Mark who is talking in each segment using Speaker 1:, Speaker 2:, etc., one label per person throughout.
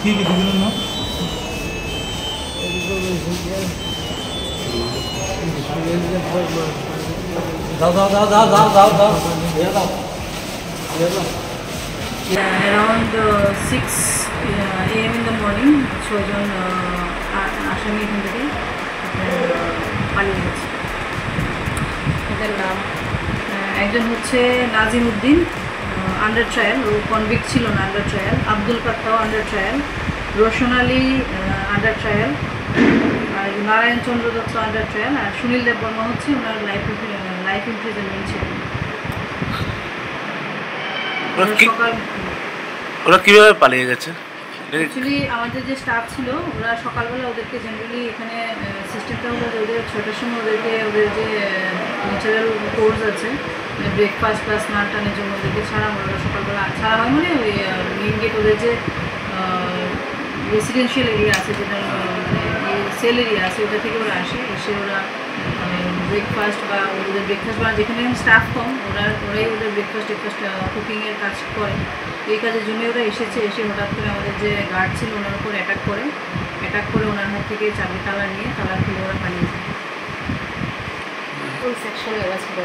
Speaker 1: কি কি দিবেন না দাও দাও দাও দাও দাও দাও দাও
Speaker 2: Around 6 AM in the morning, ছয়জন আসামি এখান থেকে পালিয়ে গেছে। এদের নাম একজন হচ্ছে নাজিম উদ্দিন, আন্ডার ট্রায়াল, ও কনভিক্ট ছিল না, আন্ডার ট্রায়াল। আব্দুল কাত্তাও under trial. Roshan Ali under trial. আর নারায়ণ চন্দ্র দত্ত আন্ডার ট্রায়াল। আর সুনীল দেববর্মা হচ্ছে ওনার লাইফ ইমপ্রিজনমেন্ট ছিল।
Speaker 3: ওরা কিভাবে পালিয়ে গেছে?
Speaker 2: অ্যাকচুয়ালি আমাদের যে স্টাফ ছিল ওরা সকালবেলা ওদেরকে জেনারেলি এখানে সিস্টেমটা হলো যে ওদের 6টার সময় ওদেরকে ওদের যে ন্যাচারাল কোর্স আছে ব্রেকফাস্ট প্লাস স্নান টানের জন্য ওদেরকে ছাড়া ওরা সকালবেলা ছাড়া হয় মানে ওই মেইন গেট ওদের যে রেসিডেন্সিয়াল এরিয়া আছে যেটা সেল এরিয়া আছে ওটা থেকে ওরা আসে, এসে ওরা ব্রেকফাস্ট বা ওদের ব্রেকফাস্ট বা যেখানে স্টাফ কম ওরাই ওদের ব্রেকফাস্ট কুকিংয়ের কাজ করে। এই কাজের জন্য ওরা এসেছে, এসে হঠাৎ করে আমাদের যে গার্ড ছিল ওনার উপর অ্যাটাক করে ওনার হাত থেকে চাবি তালা নিয়ে তালা খুলে ওরা পালিয়ে যায়।
Speaker 4: ওই সেকশনে ওরা ছিল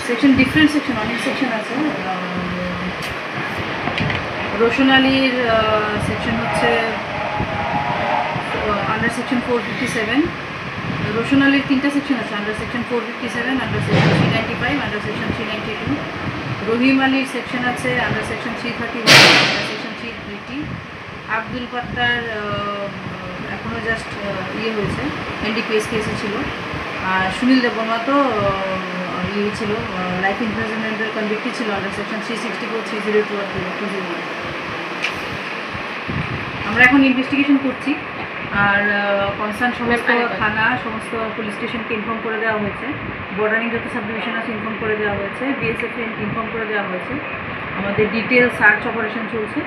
Speaker 2: সেকশন ডিফারেন্ট সেকশন, অনেক সেকশন আছে। রোশন আলীর সেকশন হচ্ছে আন্ডার সেকশন 457। রোশন আলীর 3টা সেকশন আছে, under section 457, under section 395, under section 392। Rahim আলীর সেকশন আছে under section 331, under section 380। Abdul Kattar এখনও জাস্ট হয়েছে, এনডিপিএস কেসে ছিল। আর সুনীল দেববর্মা তো ছিল লাইফ ইমপ্রিজনমেন্টের কনভিক্টই ছিল আন্ডার সেকশন 364, 302 আর 201। আমরা এখন ইনভেস্টিগেশন করছি। আর কনসার্ন সমস্ত থানা সমস্ত পুলিশ স্টেশনকে ইনফর্ম করে দেওয়া হয়েছে, বর্ডারিং যত সাব ডিভিশন আছে ইনফর্ম করে দেওয়া হয়েছে, বিএসএফকে ইনফর্ম করে দেওয়া হয়েছে। আমাদের ডিটেল সার্চ অপারেশন চলছে।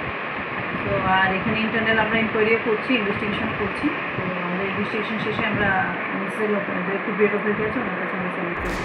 Speaker 2: তো আর এখানে ইন্টারনাল আমরা ইনকোয়ারিও করছি, ইনভেস্টিগেশন করছি। তো আমাদের ইনভেস্টিগেশন শেষে আমরা যে একটু ব্রেক অথরিটি আছে ওনার কাছে আমরা সাবমিট করছি।